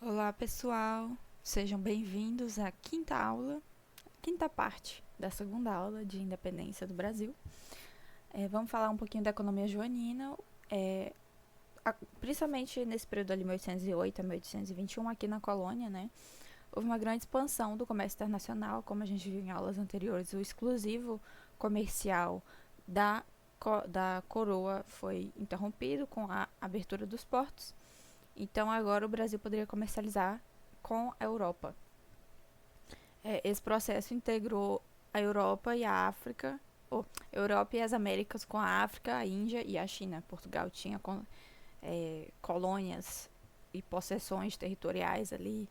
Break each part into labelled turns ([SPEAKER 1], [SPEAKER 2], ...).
[SPEAKER 1] Olá, pessoal. Sejam bem-vindos à quinta parte da segunda aula de independência do Brasil. Vamos falar um pouquinho da economia joanina, principalmente nesse período ali 1808 a 1821 aqui na colônia, né? Houve uma grande expansão do comércio internacional, como a gente viu em aulas anteriores. O exclusivo comercial da coroa foi interrompido com a abertura dos portos. Então agora o Brasil poderia comercializar com a Europa. Esse processo integrou a Europa e a África, Europa e as Américas com a África, a Índia e a China. Portugal tinha colônias e possessões territoriais ali,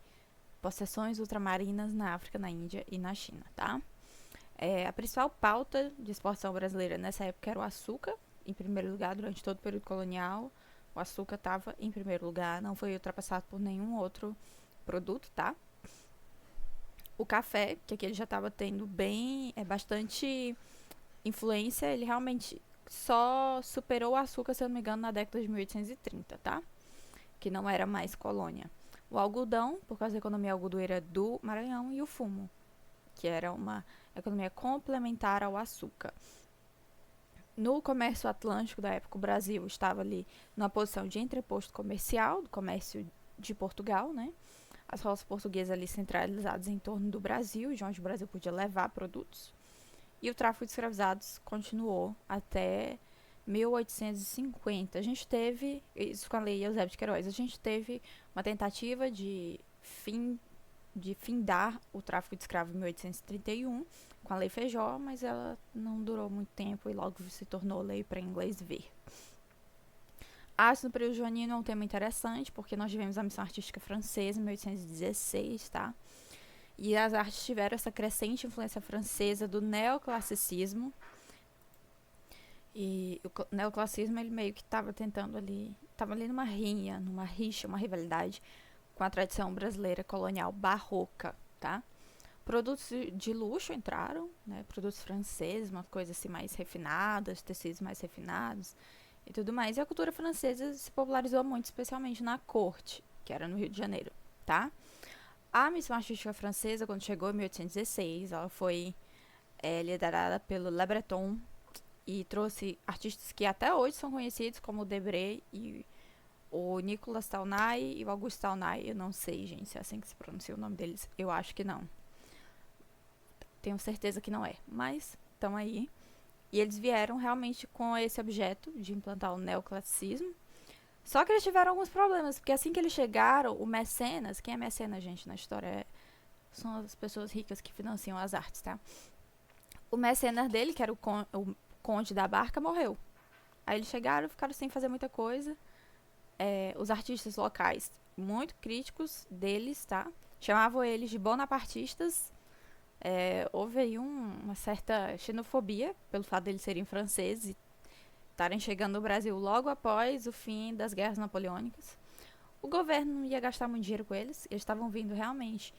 [SPEAKER 1] possessões ultramarinas na África, na Índia e na China, tá? A principal pauta de exportação brasileira nessa época era o açúcar, em primeiro lugar, durante todo o período colonial. O açúcar estava em primeiro lugar, não foi ultrapassado por nenhum outro produto, tá? O café, que aqui ele já estava tendo bastante influência, ele realmente só superou o açúcar, se eu não me engano, na década de 1830, tá? Que não era mais colônia. O algodão, por causa da economia algodoeira do Maranhão, e o fumo, que era uma economia complementar ao açúcar. No comércio atlântico da época, o Brasil estava ali numa posição de entreposto comercial, do comércio de Portugal, né? As rotas portuguesas ali centralizadas em torno do Brasil, de onde o Brasil podia levar produtos. E o tráfico de escravizados continuou até 1850. A gente teve, isso com a lei Eusébio de Queiroz, a gente teve uma tentativa de findar o tráfico de escravos em 1831, com a lei Feijó, mas ela não durou muito tempo e logo se tornou lei para inglês ver. A arte no período joanino é um tema interessante, porque nós tivemos a missão artística francesa em 1816, tá? E as artes tiveram essa crescente influência francesa do neoclassicismo. E o neoclassicismo, ele meio que estava tentando ali, estava ali numa rixa, uma rivalidade com a tradição brasileira colonial barroca, tá? Produtos de luxo entraram, né? Produtos franceses, uma coisa assim mais refinadas, tecidos mais refinados e tudo mais. E a cultura francesa se popularizou muito, especialmente na corte, que era no Rio de Janeiro, tá? A missão artística francesa, quando chegou em 1816, ela foi liderada pelo Le Breton e trouxe artistas que até hoje são conhecidos, como o Debré e o Nicolas Taunay e o Auguste Taunay. Eu não sei, gente, se é assim que se pronuncia o nome deles. Eu acho que não. Tenho certeza que não é, mas estão aí. E eles vieram realmente com esse objeto de implantar o neoclassicismo. Só que eles tiveram alguns problemas, porque assim que eles chegaram, o mecenas, quem é mecenas, gente, na história, são as pessoas ricas que financiam as artes, tá? O mecenas dele, que era o conde da barca, morreu. Aí eles chegaram, ficaram sem fazer muita coisa. Os artistas locais, muito críticos deles, tá? Chamavam eles de bonapartistas. Houve aí uma certa xenofobia pelo fato de eles serem franceses e estarem chegando no Brasil logo após o fim das guerras napoleônicas. O governo não ia gastar muito dinheiro com eles, eles estavam vindo realmente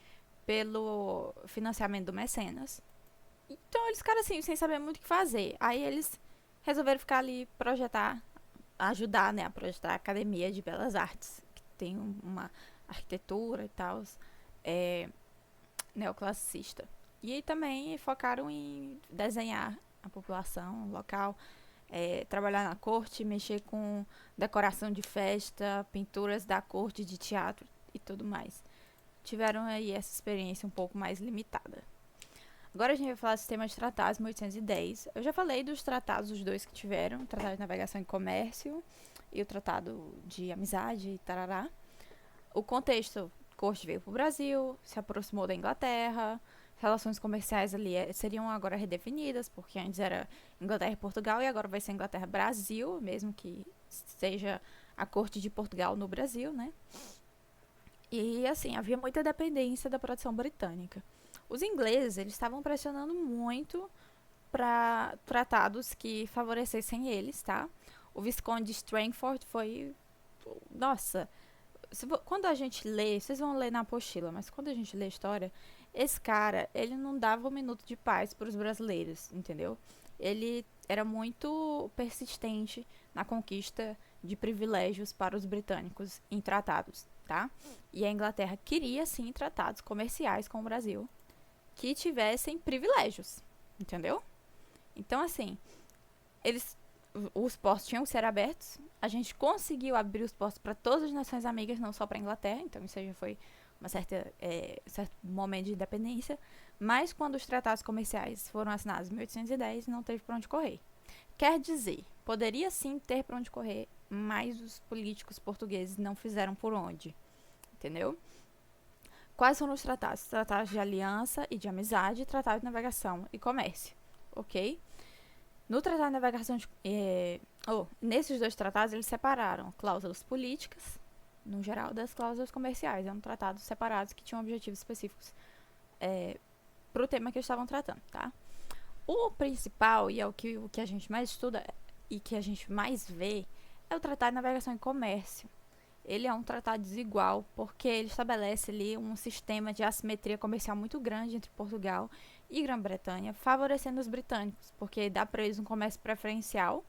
[SPEAKER 1] pelo financiamento do mecenas. Então eles ficaram assim, sem saber muito o que fazer. Aí eles resolveram ficar ali, ajudar, né, a projetar a Academia de Belas Artes, que tem uma arquitetura e tal, neoclassicista. E aí também focaram em desenhar a população local, trabalhar na corte, mexer com decoração de festa, pinturas da corte, de teatro e tudo mais. Tiveram aí essa experiência um pouco mais limitada. Agora a gente vai falar do sistema de tratados 1810. Eu já falei dos tratados, os dois que tiveram, o Tratado de Navegação e Comércio e o Tratado de Amizade e tarará. O contexto, a corte veio para o Brasil, se aproximou da Inglaterra, relações comerciais ali seriam agora redefinidas, porque antes era Inglaterra e Portugal e agora vai ser Inglaterra e Brasil, mesmo que seja a corte de Portugal no Brasil, né? E assim, havia muita dependência da produção britânica. Os ingleses, eles estavam pressionando muito para tratados que favorecessem eles, tá? O Visconde de Strangford foi... Nossa, quando a gente lê, vocês vão ler na apostila, mas quando a gente lê a história, esse cara, ele não dava um minuto de paz para os brasileiros, entendeu? Ele era muito persistente na conquista de privilégios para os britânicos em tratados. tá? E a Inglaterra queria, sim, tratados comerciais com o Brasil que tivessem privilégios, entendeu? Então, assim, os portos tinham que ser abertos. A gente conseguiu abrir os portos para todas as nações amigas, não só para a Inglaterra. Então, isso já foi certo momento de independência. Mas, quando os tratados comerciais foram assinados em 1810, não teve para onde correr. Quer dizer, poderia sim ter para onde correr, mas os políticos portugueses não fizeram por onde. Entendeu? Quais foram os tratados? Tratados de aliança e de amizade, tratado de navegação e comércio. Ok? No Tratado de Navegação, nesses dois tratados, eles separaram cláusulas políticas, no geral, das cláusulas comerciais. Eram tratados separados que tinham objetivos específicos para o tema que eles estavam tratando, tá? O principal, e é o que a gente mais estuda e que a gente mais vê, é o Tratado de Navegação e Comércio. Ele é um tratado desigual, porque ele estabelece ali um sistema de assimetria comercial muito grande entre Portugal e Grã-Bretanha, favorecendo os britânicos, porque dá para eles um comércio preferencial,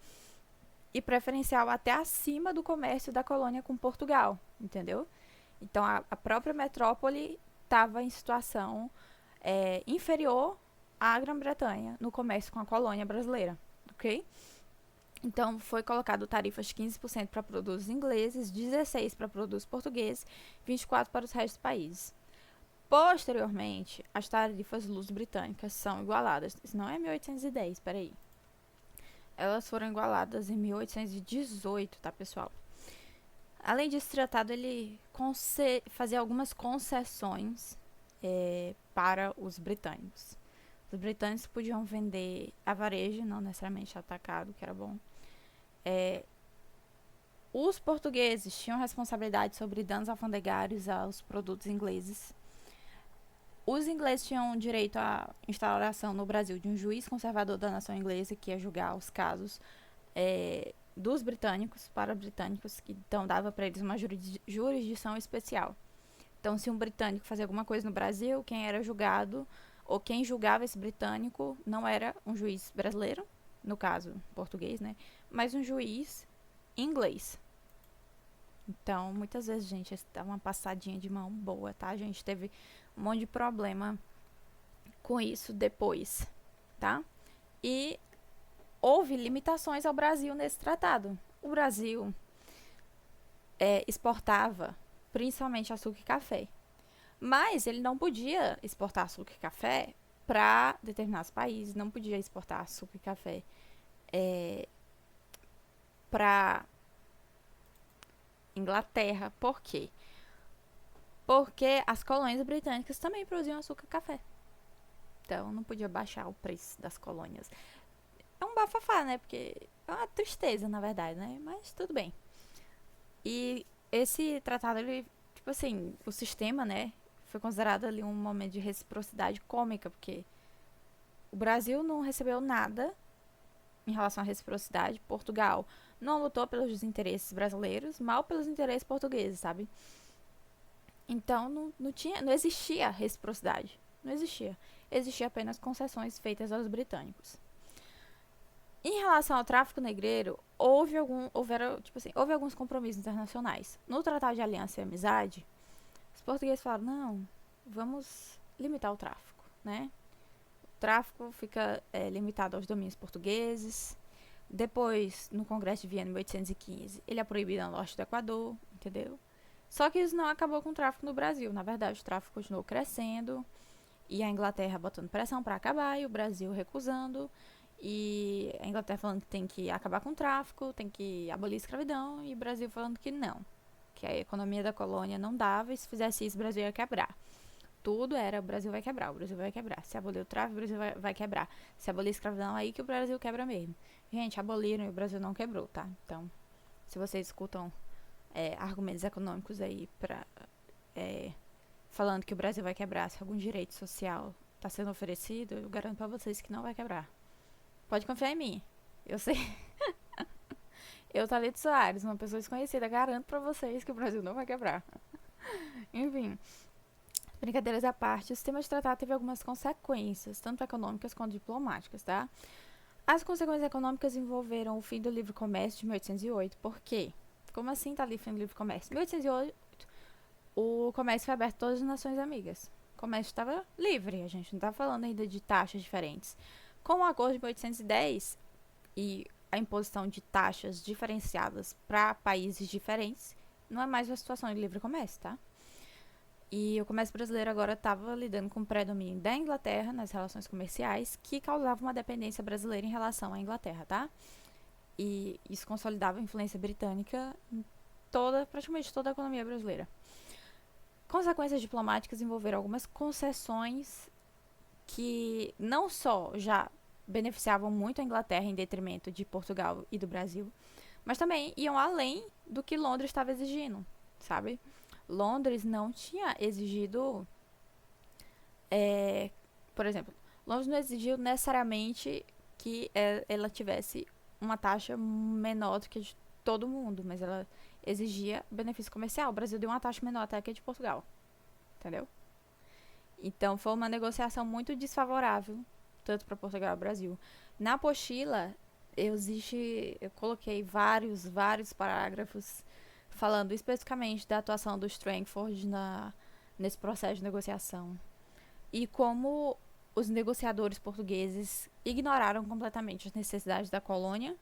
[SPEAKER 1] e preferencial até acima do comércio da colônia com Portugal, entendeu? Então, a própria metrópole estava em situação inferior à Grã-Bretanha no comércio com a colônia brasileira, ok? Então, foi colocado tarifas de 15% para produtos ingleses, 16% para produtos portugueses, 24% para os restos do país. Posteriormente, as tarifas luso-britânicas são igualadas. Isso não é 1810, peraí. Elas foram igualadas em 1818, tá, pessoal? Além disso, o tratado ele fazia algumas concessões para os britânicos. Os britânicos podiam vender a varejo, não necessariamente atacado, que era bom. Os portugueses tinham responsabilidade sobre danos alfandegários aos produtos ingleses. Os ingleses tinham direito à instauração no Brasil de um juiz conservador da nação inglesa que ia julgar os casos dos britânicos para britânicos, que então dava para eles uma jurisdição especial. Então, se um britânico fazia alguma coisa no Brasil, quem era julgado ou quem julgava esse britânico não era um juiz brasileiro, no caso português, né, mas um juiz inglês. Então, muitas vezes, gente, dá uma passadinha de mão boa, tá? A gente teve um monte de problema com isso depois, tá? E houve limitações ao Brasil nesse tratado. O Brasil exportava principalmente açúcar e café, mas ele não podia exportar açúcar e café para determinados países, não podia exportar açúcar e café para Inglaterra. Por quê? Porque as colônias britânicas também produziam açúcar e café. Então, não podia baixar o preço das colônias. É um bafafá, né? Porque é uma tristeza, na verdade, né? Mas tudo bem. E esse tratado, ele, tipo assim, o sistema, né? Foi considerado ali um momento de reciprocidade cômica, porque o Brasil não recebeu nada em relação à reciprocidade. Portugal não lutou pelos interesses brasileiros, mal pelos interesses portugueses, sabe? Então, não existia reciprocidade. Não existia. Existia apenas concessões feitas aos britânicos. Em relação ao tráfico negreiro, houve alguns compromissos internacionais. No Tratado de Aliança e Amizade, os portugueses falaram, não, vamos limitar o tráfico, né? O tráfico fica limitado aos domínios portugueses. Depois, no Congresso de Viena, em 1815, ele é proibido no norte do Equador, entendeu? Só que isso não acabou com o tráfico no Brasil. Na verdade, o tráfico continuou crescendo e a Inglaterra botando pressão para acabar e o Brasil recusando. E a Inglaterra falando que tem que acabar com o tráfico, tem que abolir a escravidão, e o Brasil falando que não, que a economia da colônia não dava, e se fizesse isso o Brasil ia quebrar. Tudo era o Brasil vai quebrar, o Brasil vai quebrar. Se abolir o tráfico, o Brasil vai quebrar. Se abolir a escravidão, aí que o Brasil quebra mesmo. Gente, aboliram e o Brasil não quebrou, tá? Então, se vocês escutam argumentos econômicos aí falando que o Brasil vai quebrar, se algum direito social está sendo oferecido, eu garanto para vocês que não vai quebrar. Pode confiar em mim. Eu sei. Eu, Thalita Soares, uma pessoa desconhecida, garanto pra vocês que o Brasil não vai quebrar. Enfim, brincadeiras à parte, o sistema de tratado teve algumas consequências, tanto econômicas quanto diplomáticas, tá? As consequências econômicas envolveram o fim do livre comércio de 1808. Por quê? Como assim tá ali o fim do livre comércio? 1808, o comércio foi aberto a todas as nações amigas. O comércio estava livre, a gente não está falando ainda de taxas diferentes. Com o acordo de 1810 e a imposição de taxas diferenciadas para países diferentes, não é mais uma situação de livre comércio, tá? E o comércio brasileiro agora estava lidando com o predomínio da Inglaterra nas relações comerciais, que causava uma dependência brasileira em relação à Inglaterra, tá? E isso consolidava a influência britânica em praticamente toda a economia brasileira. Consequências diplomáticas envolveram algumas concessões que não só já beneficiavam muito a Inglaterra em detrimento de Portugal e do Brasil, mas também iam além do que Londres estava exigindo, sabe? Londres não tinha exigido, por exemplo, Londres não exigiu necessariamente que ela tivesse uma taxa menor do que a de todo mundo, mas ela exigia benefício comercial. O Brasil deu uma taxa menor até que a de Portugal, entendeu? Então foi uma negociação muito desfavorável, tanto para Portugal e Brasil. Na apostila, eu coloquei vários parágrafos falando especificamente da atuação do Strangford nesse processo de negociação. E como os negociadores portugueses ignoraram completamente as necessidades da colônia,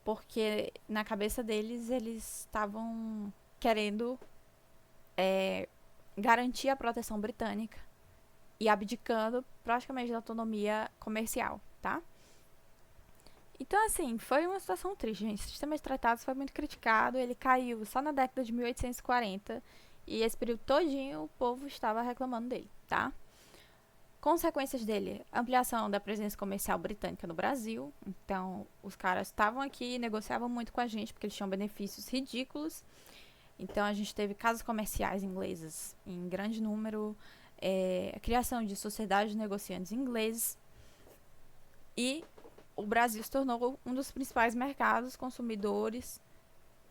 [SPEAKER 1] porque na cabeça deles eles estavam querendo garantir a proteção britânica e abdicando praticamente da autonomia comercial, tá? Então, assim, foi uma situação triste, gente. O sistema de tratados foi muito criticado, ele caiu só na década de 1840 e esse período todinho o povo estava reclamando dele, tá? Consequências dele, ampliação da presença comercial britânica no Brasil. Então, os caras estavam aqui, negociavam muito com a gente, porque eles tinham benefícios ridículos. Então, a gente teve casas comerciais inglesas em grande número, a criação de sociedades de negociantes ingleses e o Brasil se tornou um dos principais mercados consumidores,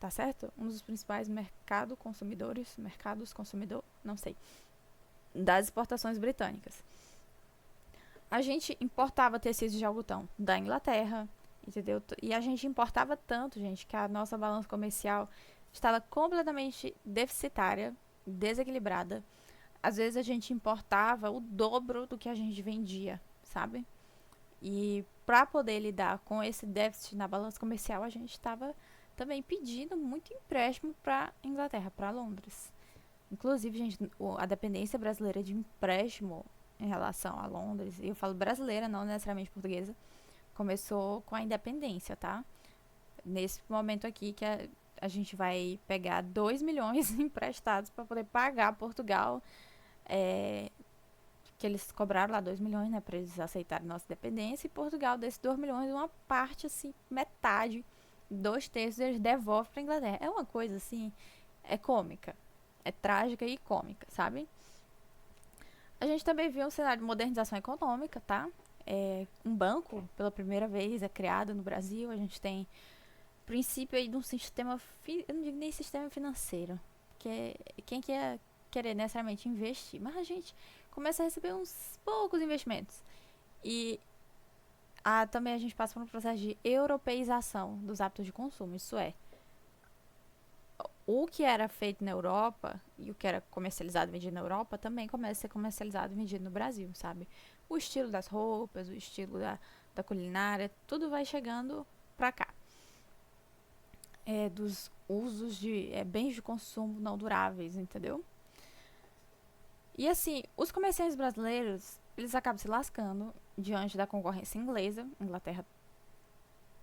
[SPEAKER 1] tá certo? Um dos principais mercados consumidor, não sei, das exportações britânicas. A gente importava tecidos de algodão da Inglaterra, entendeu? E a gente importava tanto, gente, que a nossa balança comercial estava completamente deficitária, desequilibrada. Às vezes a gente importava o dobro do que a gente vendia, sabe? E para poder lidar com esse déficit na balança comercial, a gente estava também pedindo muito empréstimo para Inglaterra, para Londres. Inclusive, gente, a dependência brasileira de empréstimo em relação a Londres, e eu falo brasileira, não necessariamente portuguesa, começou com a independência, tá? Nesse momento aqui que a gente vai pegar 2 milhões emprestados para poder pagar Portugal, que eles cobraram lá 2 milhões, né, para eles aceitarem nossa dependência, e Portugal, desses 2 milhões, uma parte, assim, metade, 2/3 eles devolvem para Inglaterra. É uma coisa, assim, é cômica, é trágica e cômica, sabe? A gente também viu um cenário de modernização econômica, tá? Um banco, pela primeira vez, é criado no Brasil. A gente tem princípio aí de um sistema, eu não digo nem sistema financeiro, porque quem quer querer necessariamente investir, mas a gente começa a receber uns poucos investimentos. E também a gente passa por um processo de europeização dos hábitos de consumo, isso é, o que era feito na Europa e o que era comercializado e vendido na Europa também começa a ser comercializado e vendido no Brasil, sabe? O estilo das roupas, o estilo da culinária, tudo vai chegando pra cá. Dos usos de bens de consumo não duráveis, entendeu? E assim, os comerciantes brasileiros, eles acabam se lascando diante da concorrência inglesa. A Inglaterra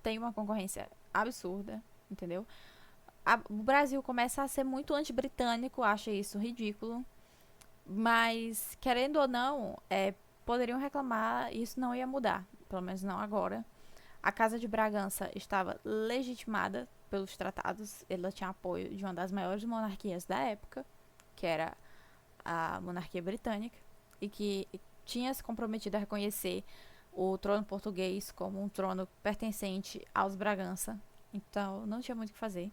[SPEAKER 1] tem uma concorrência absurda, entendeu? O Brasil começa a ser muito anti-britânico, acha isso ridículo. Mas, querendo ou não, poderiam reclamar e isso não ia mudar. Pelo menos não agora. A Casa de Bragança estava legitimada pelos tratados. Ela tinha apoio de uma das maiores monarquias da época, que era a monarquia britânica, e que tinha se comprometido a reconhecer o trono português como um trono pertencente aos Bragança. Então, não tinha muito o que fazer.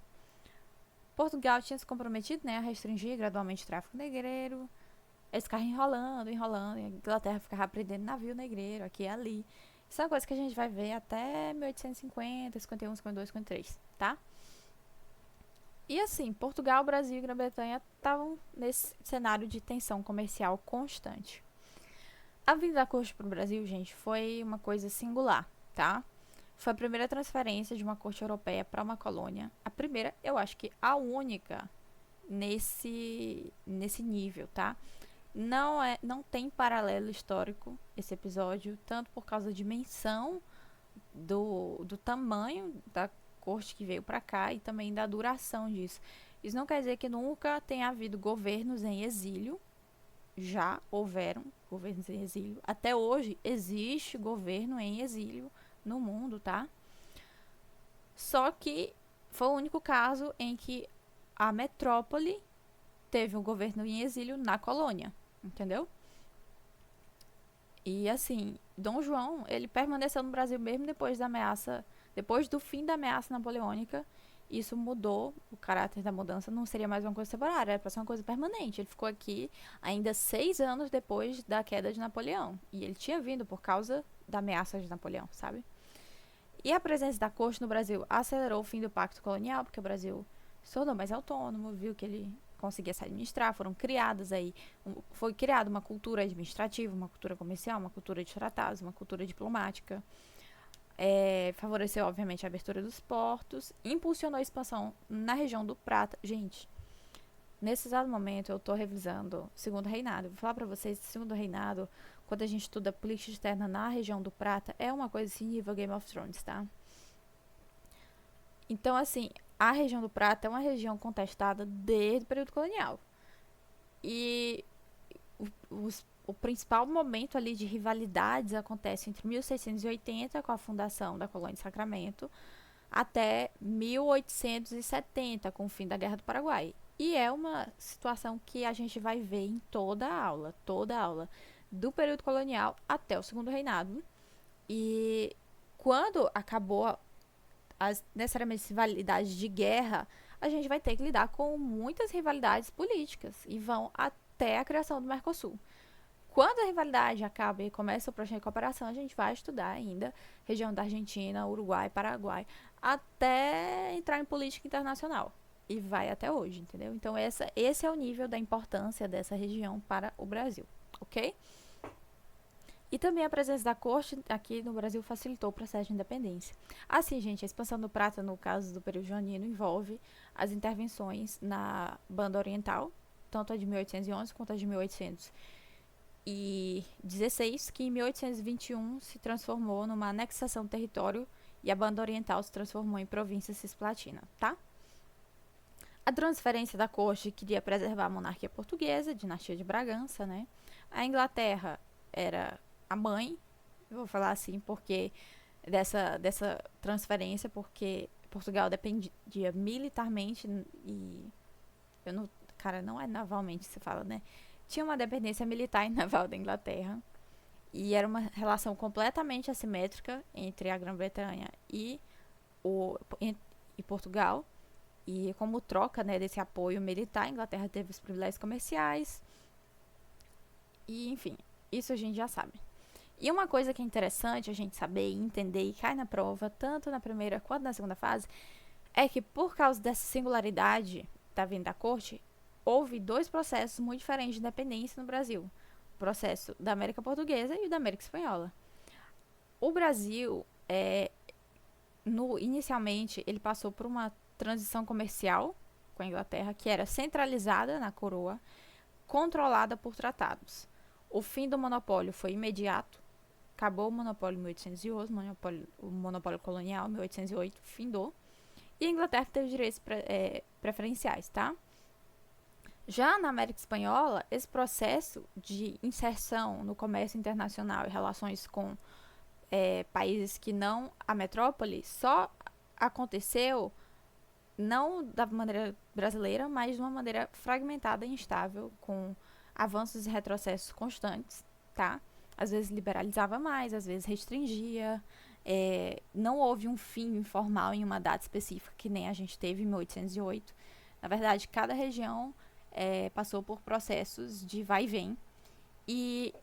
[SPEAKER 1] Portugal tinha se comprometido, né, a restringir gradualmente o tráfico negreiro. Eles ficavam enrolando, e a Inglaterra ficava prendendo navio negreiro aqui e ali. Isso é uma coisa que a gente vai ver até 1850, 51, 52, 53, tá? E assim, Portugal, Brasil e Grã-Bretanha estavam nesse cenário de tensão comercial constante. A vinda da corte para o Brasil, gente, foi uma coisa singular, tá? Foi a primeira transferência de uma corte europeia para uma colônia. A primeira, eu acho que a única nesse nível, tá? Não tem paralelo histórico esse episódio, tanto por causa da dimensão do tamanho da corte que veio para cá e também da duração disso. Isso não quer dizer que nunca tenha havido governos em exílio. Já houveram governos em exílio. Até hoje existe governo em exílio no mundo, tá? Só que foi o único caso em que a metrópole teve um governo em exílio na colônia, entendeu? E assim, Dom João, ele permaneceu no Brasil mesmo depois do fim da ameaça napoleônica. Isso mudou, o caráter da mudança não seria mais uma coisa temporária, era para ser uma coisa permanente. Ele ficou aqui ainda 6 anos depois da queda de Napoleão. E ele tinha vindo por causa da ameaça de Napoleão, sabe? E a presença da corte no Brasil acelerou o fim do pacto colonial, porque o Brasil se tornou mais autônomo, viu que ele conseguia se administrar, foi criada uma cultura administrativa, uma cultura comercial, uma cultura de tratados, uma cultura diplomática. Favoreceu, obviamente, a abertura dos portos, impulsionou a expansão na região do Prata. Gente, nesse exato momento eu tô revisando Segundo Reinado. Vou falar pra vocês, Segundo Reinado, quando a gente estuda política externa na região do Prata, é uma coisa assim, nível Game of Thrones, tá? Então, assim, a região do Prata é uma região contestada desde o período colonial. E o principal momento ali de rivalidades acontece entre 1680, com a fundação da colônia de Sacramento, até 1870, com o fim da Guerra do Paraguai. E é uma situação que a gente vai ver em toda a aula, do período colonial até o Segundo Reinado. E quando acabou necessariamente rivalidades de guerra, a gente vai ter que lidar com muitas rivalidades políticas e vão até a criação do Mercosul. Quando a rivalidade acaba e começa o projeto de cooperação, a gente vai estudar ainda região da Argentina, Uruguai, Paraguai, até entrar em política internacional. E vai até hoje, entendeu? Então, esse é o nível da importância dessa região para o Brasil, ok? E também a presença da corte aqui no Brasil facilitou o processo de independência. Assim, gente, a expansão do prata, no caso do período joanino, envolve as intervenções na banda oriental, tanto a de 1811 quanto a de 1816, que em 1821 se transformou numa anexação do território e a banda oriental se transformou em província cisplatina, tá? A transferência da corte queria preservar a monarquia portuguesa, dinastia de Bragança, né? A Inglaterra era a mãe, eu vou falar assim, porque dessa transferência, porque Portugal dependia militarmente e eu não, cara, não é navalmente se fala, né? Tinha uma dependência militar e naval da Inglaterra e era uma relação completamente assimétrica entre a Grã-Bretanha e Portugal. E como troca, né, desse apoio militar, a Inglaterra teve os privilégios comerciais. E, enfim, isso a gente já sabe. E uma coisa que é interessante a gente saber e entender e cai na prova, tanto na primeira quanto na segunda fase, é que por causa dessa singularidade da vinda da corte, houve dois processos muito diferentes de independência no Brasil. O processo da América Portuguesa e o da América Espanhola. O Brasil, inicialmente, ele passou por uma transição comercial com a Inglaterra, que era centralizada na coroa, controlada por tratados. O fim do monopólio foi imediato. Acabou o monopólio em 1811, o monopólio colonial em 1808 findou. E a Inglaterra teve direitos preferenciais, tá? Já na América Espanhola, esse processo de inserção no comércio internacional e relações com países que não a metrópole só aconteceu não da maneira brasileira, mas de uma maneira fragmentada e instável, com avanços e retrocessos constantes, tá? Às vezes liberalizava mais, às vezes restringia. Não houve um fim informal em uma data específica, que nem a gente teve em 1808. Na verdade, cada região passou por processos de vai e vem. E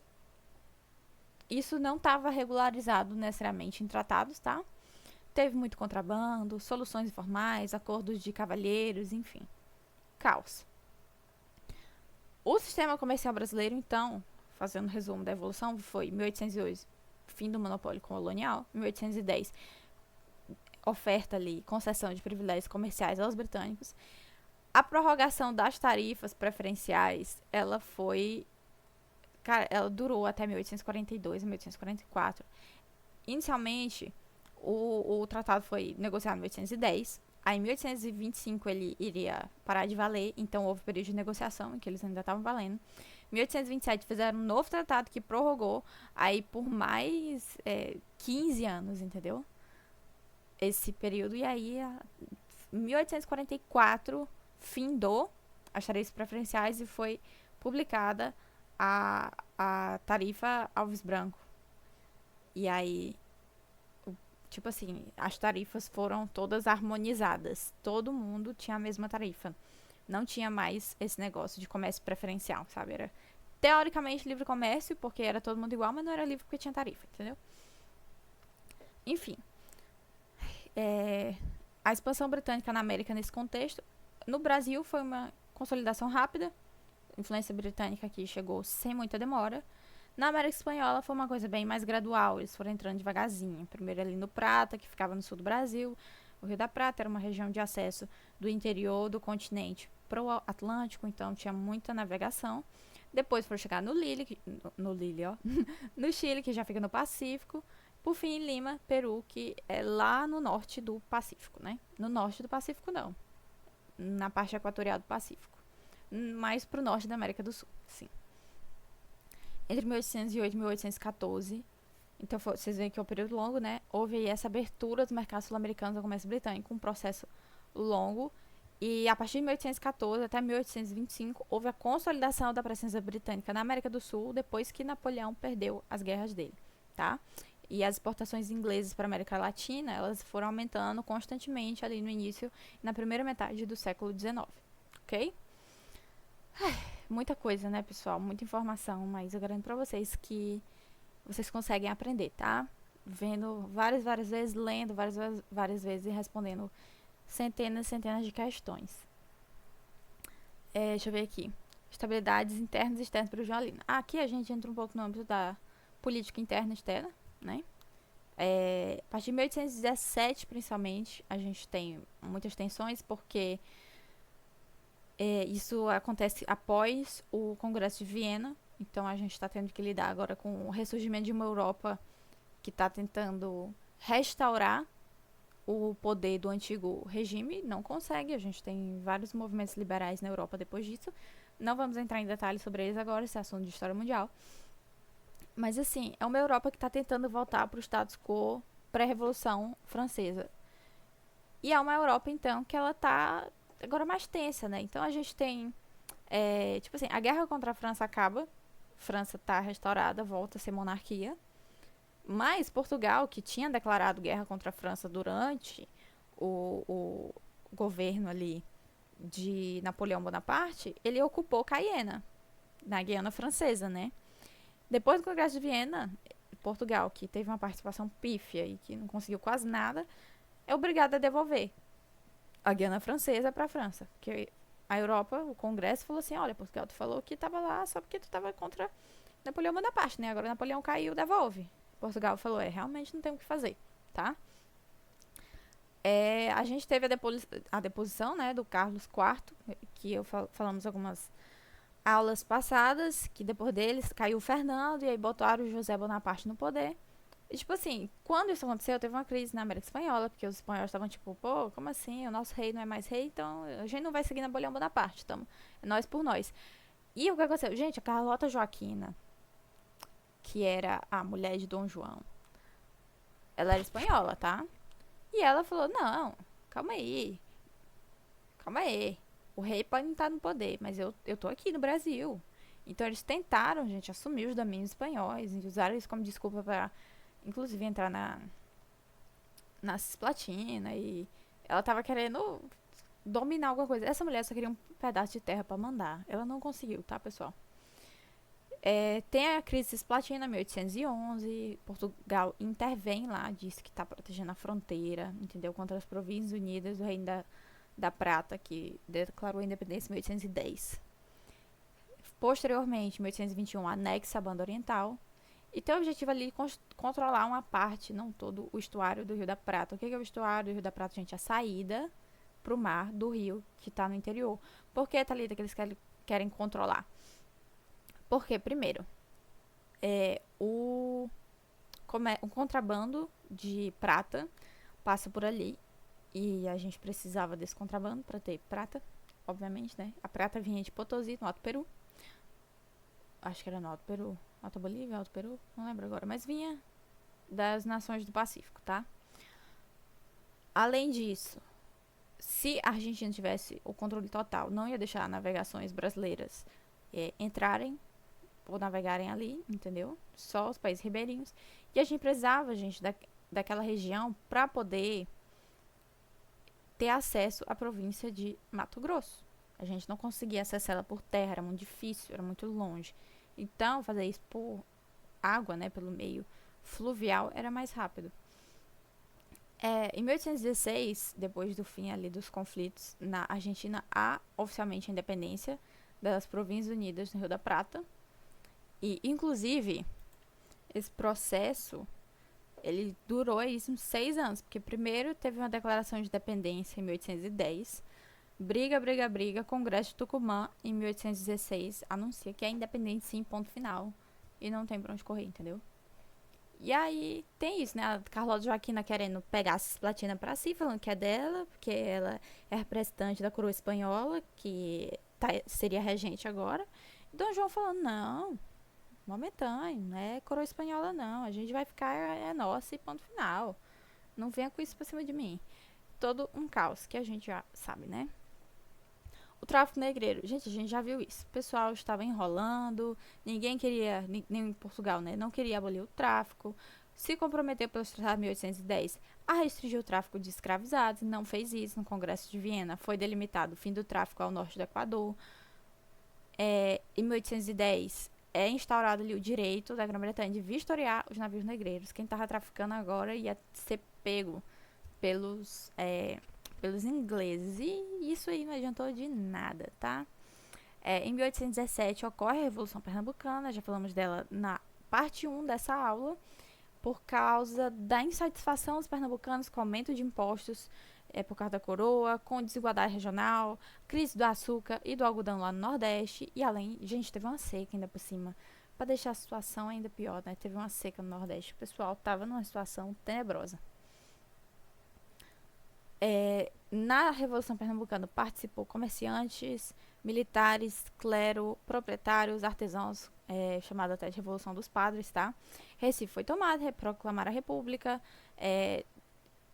[SPEAKER 1] isso não estava regularizado necessariamente em tratados, tá? teve muito contrabando, soluções informais, acordos de cavalheiros, enfim. Caos. O sistema comercial brasileiro, então, fazendo um resumo da evolução, foi 1808, fim do monopólio colonial, 1810, oferta ali, concessão de privilégios comerciais aos britânicos. A prorrogação das tarifas preferenciais, ela foi, cara, ela durou até 1842 e 1844. Inicialmente, o tratado foi negociado em 1810. Aí, em 1825, ele iria parar de valer. Então, houve período de negociação em que eles ainda estavam valendo. Em 1827, fizeram um novo tratado que prorrogou aí por mais 15 anos, entendeu? Esse período. E aí, em 1844, findou as tarifas preferenciais e foi publicada a tarifa Alves Branco. E aí, tipo assim, as tarifas foram todas harmonizadas. Todo mundo tinha a mesma tarifa. Não tinha mais esse negócio de comércio preferencial, sabe? Era teoricamente livre comércio, porque era todo mundo igual, mas não era livre porque tinha tarifa, entendeu? Enfim. A expansão britânica na América nesse contexto. No Brasil foi uma consolidação rápida. A influência britânica aqui chegou sem muita demora. Na América Espanhola foi uma coisa bem mais gradual, eles foram entrando devagarzinho. Primeiro ali no Prata, que ficava no sul do Brasil. O Rio da Prata era uma região de acesso do interior do continente para o Atlântico, então tinha muita navegação. Depois foram chegar no no Chile, que já fica no Pacífico. Por fim, em Lima, Peru, que é lá no norte do Pacífico, né? No norte do Pacífico, não. Na parte equatorial do Pacífico. Mais pro norte da América do Sul, sim. Entre 1808 e 1814, então vocês veem que é um período longo, né? Houve aí essa abertura dos mercados sul-americanos ao comércio britânico, um processo longo. E a partir de 1814 até 1825, houve a consolidação da presença britânica na América do Sul, depois que Napoleão perdeu as guerras dele, tá? E as exportações inglesas para a América Latina, elas foram aumentando constantemente ali no início, na primeira metade do século XIX, ok? Muita coisa, né, pessoal? Muita informação, mas eu garanto pra vocês que vocês conseguem aprender, tá? Vendo várias vezes, lendo várias vezes e respondendo centenas e centenas de questões. Deixa eu ver aqui. Estabilidades internas e externas para o jornalismo. Aqui a gente entra um pouco no âmbito da política interna e externa, né? A partir de 1817, principalmente, a gente tem muitas tensões, porque isso acontece após o Congresso de Viena. Então a gente está tendo que lidar agora com o ressurgimento de uma Europa que está tentando restaurar o poder do antigo regime. Não consegue, a gente tem vários movimentos liberais na Europa depois disso. Não vamos entrar em detalhes sobre eles agora, esse é assunto de história mundial. Mas assim, é uma Europa que está tentando voltar para o status quo pré-revolução francesa. E é uma Europa, então, que ela está agora mais tensa, né? Então a gente tem, tipo assim, a guerra contra a França acaba, França está restaurada, volta a ser monarquia. Mas Portugal, que tinha declarado guerra contra a França durante o governo ali de Napoleão Bonaparte, ele ocupou Caiena, na Guiana Francesa, né? Depois do Congresso de Viena, Portugal, que teve uma participação pífia e que não conseguiu quase nada, é obrigado a devolver a Guiana Francesa para a França. Porque a Europa, o Congresso, falou assim, olha, Portugal, tu falou que estava lá só porque tu estava contra Napoleão Bonaparte, né? Agora Napoleão caiu, devolve. Portugal falou, realmente não tem o que fazer, tá? A gente teve a deposição, né, do Carlos IV, que falamos algumas aulas passadas, que depois deles caiu o Fernando e aí botaram o José Bonaparte no poder. E, tipo assim, quando isso aconteceu, teve uma crise na América Espanhola, porque os espanhóis estavam tipo, pô, como assim? O nosso rei não é mais rei, então a gente não vai seguir Napoleão Bonaparte, então é nós por nós. E o que aconteceu? Gente, a Carlota Joaquina, que era a mulher de Dom João, ela era espanhola, tá? E ela falou, não, calma aí, o rei pode não estar no poder, mas eu tô aqui no Brasil. Então eles tentaram, gente, assumir os domínios espanhóis e usaram isso como desculpa para, inclusive, entrar na Cisplatina. E ela tava querendo dominar alguma coisa. Essa mulher só queria um pedaço de terra para mandar. Ela não conseguiu, tá, pessoal? Tem a crise cisplatina, 1811. Portugal intervém lá, diz que está protegendo a fronteira, entendeu? Contra as Províncias Unidas do Reino da Prata, que declarou a independência em 1810. Posteriormente, em 1821, anexa a Banda Oriental. E tem o objetivo ali de controlar uma parte, não todo, o estuário do Rio da Prata. O que é o estuário do Rio da Prata, gente? A saída para o mar do rio que está no interior. Por que, Thalita, que eles querem controlar? Porque, primeiro, o contrabando de prata passa por ali. E a gente precisava desse contrabando para ter prata, obviamente, né? A prata vinha de Potosí, no Alto Peru. Acho que era no Alto Peru. Alta Bolívia, Alto Peru, não lembro agora. Mas vinha das nações do Pacífico, tá? Além disso, se a Argentina tivesse o controle total, não ia deixar navegações brasileiras entrarem ou navegarem ali, entendeu? Só os países ribeirinhos. E a gente precisava, gente, daquela região para poder ter acesso à província de Mato Grosso. A gente não conseguia acessar ela por terra, era muito difícil, era muito longe. Então, fazer isso por água, né, pelo meio fluvial, era mais rápido. Em 1816, depois do fim ali dos conflitos na Argentina, há oficialmente a independência das Províncias Unidas no Rio da Prata. E, inclusive, esse processo, ele durou aí uns 6 anos, porque primeiro teve uma declaração de independência em 1810, briga, Congresso de Tucumã, em 1816, anuncia que é independente sim, ponto final, e não tem pra onde correr, entendeu? E aí tem isso, né? A Carlota Joaquina querendo pegar a Cisplatina pra si, falando que é dela, porque ela é representante da coroa espanhola, que seria regente agora. E Dom João falando, não, momentâneo, não é coroa espanhola não, a gente vai ficar, é nossa e ponto final. Não venha com isso pra cima de mim. Todo um caos, que a gente já sabe, né? O tráfico negreiro, gente, a gente já viu isso. O pessoal estava enrolando, ninguém queria, nem em Portugal, né? Não queria abolir o tráfico. Se comprometeu pelos tratados de 1810 a restringir o tráfico de escravizados, não fez isso no Congresso de Viena. Foi delimitado o fim do tráfico ao norte do Equador. Em 1810 é instaurado ali o direito da Grã-Bretanha de vistoriar os navios negreiros. Quem estava traficando agora ia ser pego pelos ingleses. E isso aí não adiantou de nada, tá? Em 1817 ocorre a Revolução Pernambucana, já falamos dela na parte 1 dessa aula, por causa da insatisfação dos pernambucanos com o aumento de impostos por causa da coroa, com desigualdade regional, crise do açúcar e do algodão lá no Nordeste, e além, gente, teve uma seca ainda por cima, para deixar a situação ainda pior, né? Teve uma seca no Nordeste, o pessoal tava numa situação tenebrosa. Na Revolução Pernambucana participou comerciantes, militares, clero, proprietários, artesãos, chamada até de Revolução dos Padres, tá? Recife foi tomada, proclamaram a República,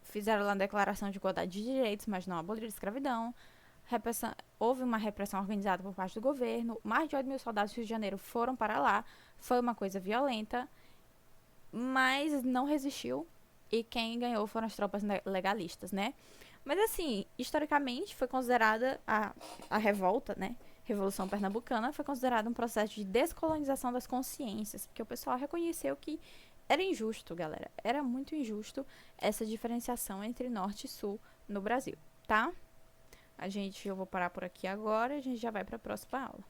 [SPEAKER 1] fizeram lá uma declaração de igualdade de direitos, mas não aboliram a escravidão. Houve uma repressão organizada por parte do governo, mais de 8 mil soldados do Rio de Janeiro foram para lá, foi uma coisa violenta, mas não resistiu, e quem ganhou foram as tropas legalistas, né? Mas assim, historicamente foi considerada a revolta, né? Revolução Pernambucana foi considerada um processo de descolonização das consciências, porque o pessoal reconheceu que era injusto, galera. Era muito injusto essa diferenciação entre norte e sul no Brasil, tá? Eu vou parar por aqui agora e a gente já vai para a próxima aula.